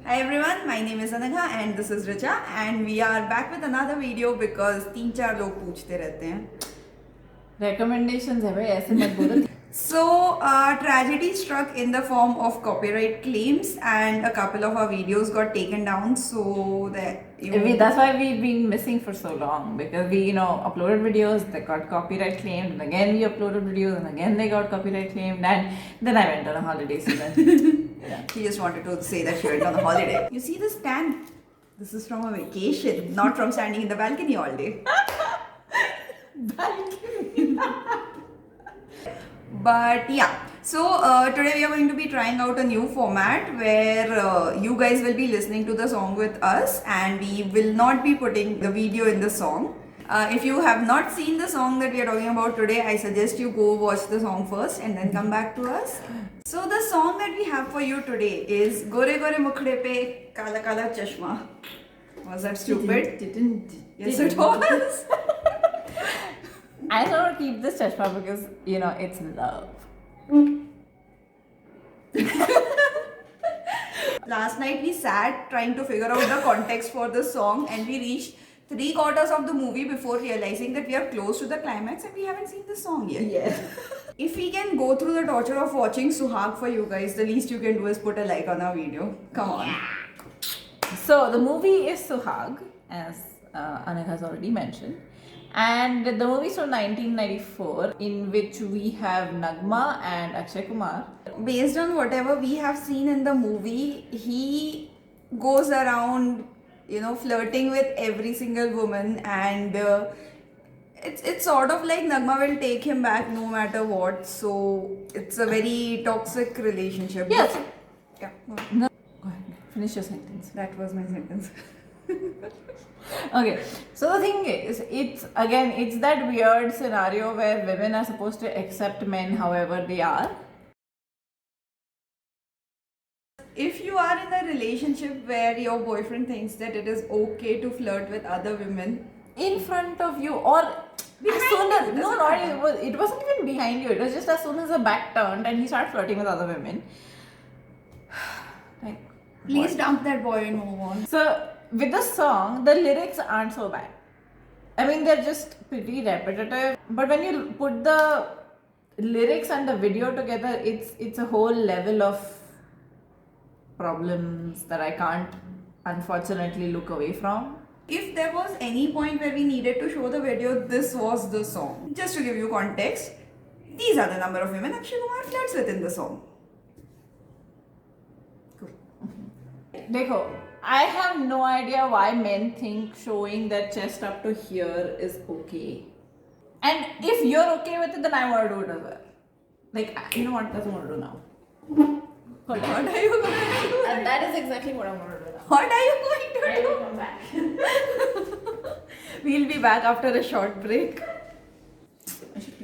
Hi everyone, my name is Anagha and this is Richa and we are back with another video because 3-4 लोग पूछते रहते हैं. Recommendations है भाई ऐसे मत बोलो. So, tragedy struck in the form of copyright claims and a couple of our videos got taken down. So That's why we've been missing for so long, because we uploaded videos, they got copyright claimed, and again we uploaded videos and again they got copyright claimed, and then I went on a holiday season. Yeah. She just wanted to say that she went on a holiday. You see this tan? This is from a vacation, not from standing in the balcony all day. Balcony. But yeah, so today we are going to be trying out a new format where you guys will be listening to the song with us and we will not be putting the video in the song. If you have not seen the song that we are talking about today, I suggest you go watch the song first and then come back to us. So the song that we have for you today is Gore Gore Mukhde Pe Kala Kala Chashma. Was that stupid? Yes, it was. I don't want to keep this chashma because it's love. Last night we sat trying to figure out the context for the song and we reached 3/4 of the movie before realizing that we are close to the climax and we haven't seen the song yet. Yeah. If we can go through the torture of watching Suhag for you guys, the least you can do is put a like on our video. Come on. So the movie is Suhag, as Anik has already mentioned. And the movie is from 1994, in which we have Nagma and Akshay Kumar. Based on whatever we have seen in the movie, he goes around, flirting with every single woman, and it's sort of like Nagma will take him back no matter what. So it's a very toxic relationship. Yes. Yeah. No. Go ahead. Finish your sentence. That was my sentence. Okay, so the thing is, it's that weird scenario where women are supposed to accept men however they are. If you are in a relationship where your boyfriend thinks that it is okay to flirt with other women In front of you, or Behind as soon as you, no, doesn't not matter. it wasn't even behind you. It was just as soon as the back turned and he started flirting with other women. Like, please what? dump that boy and move on. So with the song, the lyrics aren't so bad. I mean, they're just pretty repetitive. But when you put the lyrics and the video together, it's a whole level of problems that I can't unfortunately look away from. If there was any point where we needed to show the video, this was the song. Just to give you context, these are the number of women Akshay Kumar flirts with in the song. Cool. Dekho, I have no idea why men think showing their chest up to here is okay. And if you're okay with it, then I want to do it as well. Like, you know what? That's what I want to do now. What are you going to do? And that is exactly what I want to do now. What are you going to I do? will come back. We'll be back after a short break.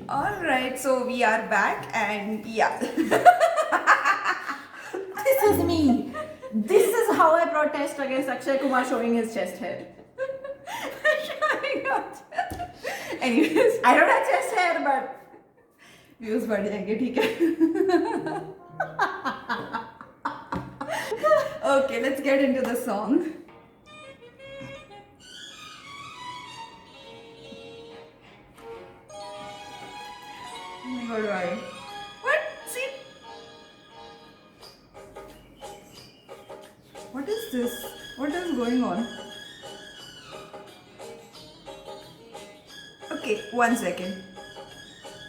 Alright, so we are back and yeah. This is me. This is how I protest against Akshay Kumar showing his chest hair. Anyways, I don't have chest hair, but views बढ़ जाएंगे ठीक है. Okay, let's get into the song. Oh my god, why? What? See? What is this? What is going on? Okay, 1 second.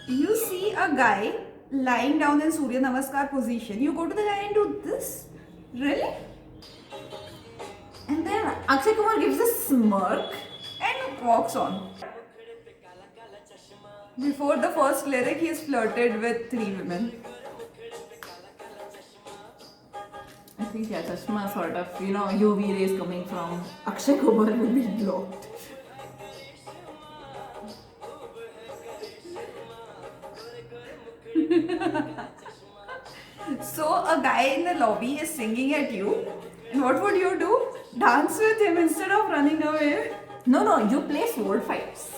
You see a guy lying down in Surya Namaskar position. You go to the guy and do this? Really? and then Akshay Kumar gives a smirk. And walks on. Before the first lyric, he has flirted with 3 women. I think yeah, Chashma sort of, UV rays coming from Akshay Kumar will be blocked. So a guy in the lobby is singing at you. And what would you do? Dance with him instead of running away. No, you play sword fights.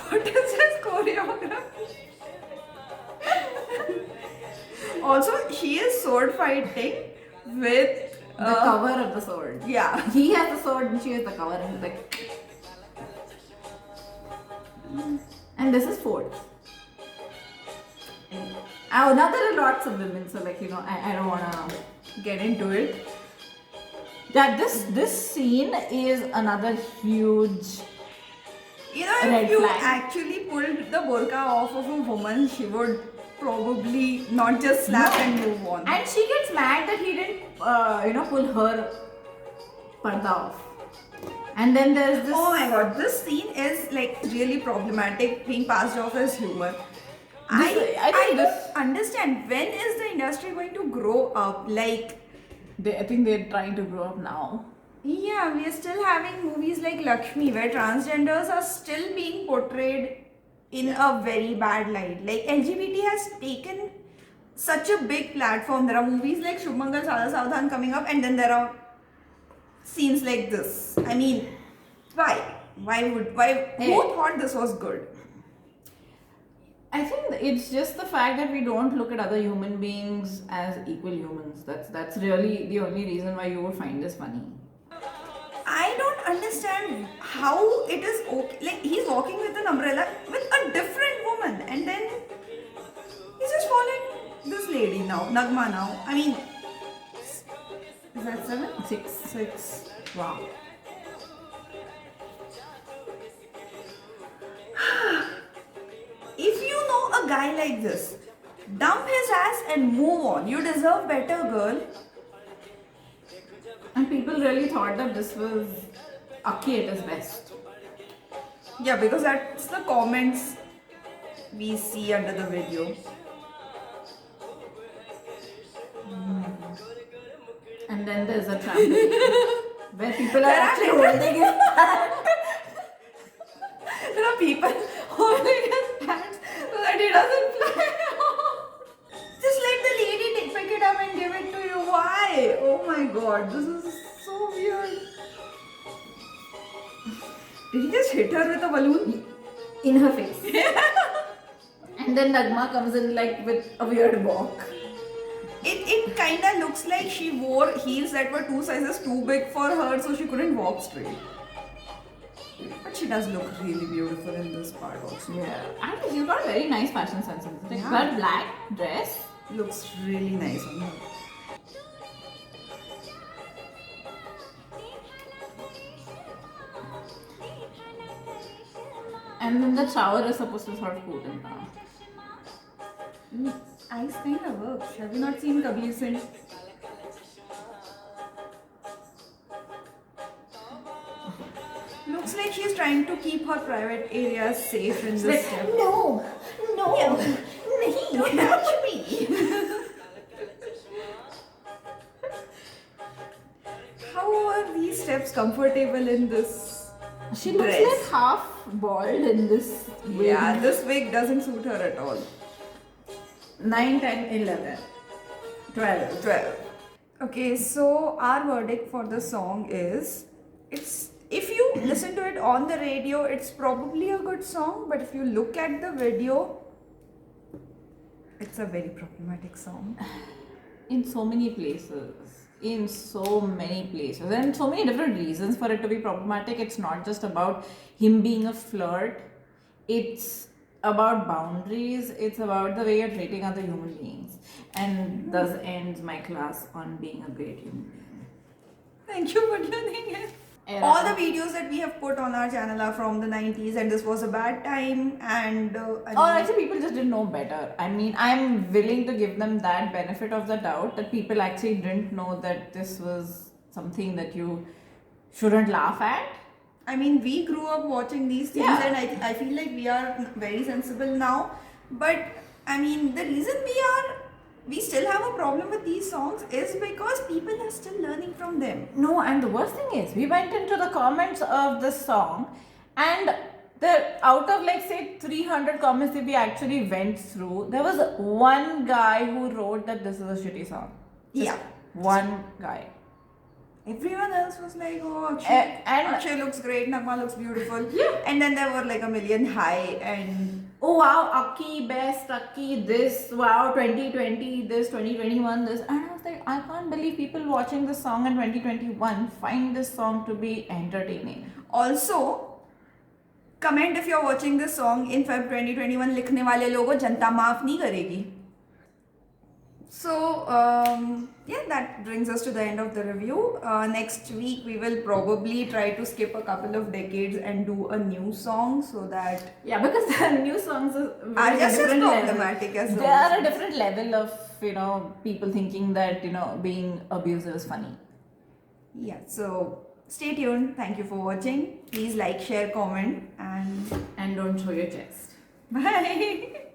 What is his choreography? Also, she is sword fighting with The cover of the sword. Yeah. He has the sword and she has the cover, and it's like. And this is Ford. Oh, now there are lots of women, so like I don't wanna get into it. Yeah, this scene is another huge. If Red you flag. actually pulled the burqa off of a woman, she would probably not just slap and move on. And she gets mad that he didn't, pull her parda off. And then there's this. Oh my god, this scene is like really problematic, being passed off as humor. I think don't understand, when is the industry going to grow up? Like, I think they're trying to grow up now. yeah, we are still having movies like Lakshmi where transgenders are still being portrayed in a very bad light. Like, LGBT has taken such a big platform. There are movies like Shubmangal Sada Savdhan coming up, and then there are scenes like this. I mean, why? Who thought this was good? I think it's just the fact that we don't look at other human beings as equal humans. That's really the only reason why you would find this funny. I don't understand how it is okay. Like, he's walking with an umbrella with a different woman, and then he's just following this lady now, Nagma now. I mean, is that 7? 6. 6. Wow. If you know a guy like this, dump his ass and move on. You deserve better, girl. And people really thought that this was Aki at his best. Yeah, because that's the comments we see under the video. And then there's a trampoline where people are actually holding his hand. There are people holding his hands so that he doesn't fly off. Just let the lady pick it up and give it to you. Why? Oh my god, this is so weird. Did he just hit her with a balloon? In her face. And then Nagma comes in like with a weird walk. It kinda looks like she wore heels that were 2 sizes too big for her, so she couldn't walk straight. But she does look really beautiful in this part also. Yeah. And she's got a very nice fashion sense. Like Yeah. that black dress. Looks really nice on her. And then the shower is supposed to sort of cool him down. Ice kinda works. Have you not seen Kabir Singh? Looks like she's trying to keep her private areas safe in this step. No, Don't touch me. How are these steps comfortable in this? She looks dress? like half bald in this wig. Yeah, this wig doesn't suit her at all. 9, 10, 11, 12. 12. Okay, so our verdict for the song is, if you listen to it on the radio, it's probably a good song, but if you look at the video, it's a very problematic song. In so many places. And so many different reasons for it to be problematic. It's not just about him being a flirt. It's about boundaries. It's about the way you're treating other human beings. And thus ends my class on being a great human being. Thank you for tuning in. Yeah. All the videos that we have put on our channel are from the 90s, and this was a bad time, and Or actually, people just didn't know better. I mean, I'm willing to give them that benefit of the doubt that people actually didn't know that this was something that you shouldn't laugh at. I mean, we grew up watching these things, Yeah. and I feel like we are very sensible now. But I mean, the reason we still have a problem with these songs is because people are still learning from them. No, and the worst thing is, we went into the comments of this song, and out of like say 300 comments that we actually went through, there was one guy who wrote that this is a shitty song. Just Yeah. one guy. Everyone else was like, oh, Akshay, And Akshay looks great, Nagma looks beautiful. Yeah. And then there were like a million hi, and oh wow, Aki, best, Aki, this, wow, 2020, this, 2021, this. And I was like, I can't believe people watching this song in 2021 find this song to be entertaining. Also, comment if you're watching this song in Feb 2021. लिखने वाले लोगों जनता माफ नहीं करेगी. So, yeah, that brings us to the end of the review. Next week, we will probably try to skip a couple of decades and do a new song so that Yeah, because the new songs are very just as different level. problematic as They are a different level of, people thinking that, being abusive is funny. yeah. So, stay tuned. Thank you for watching. Please like, share, comment, and And don't show your chest. bye.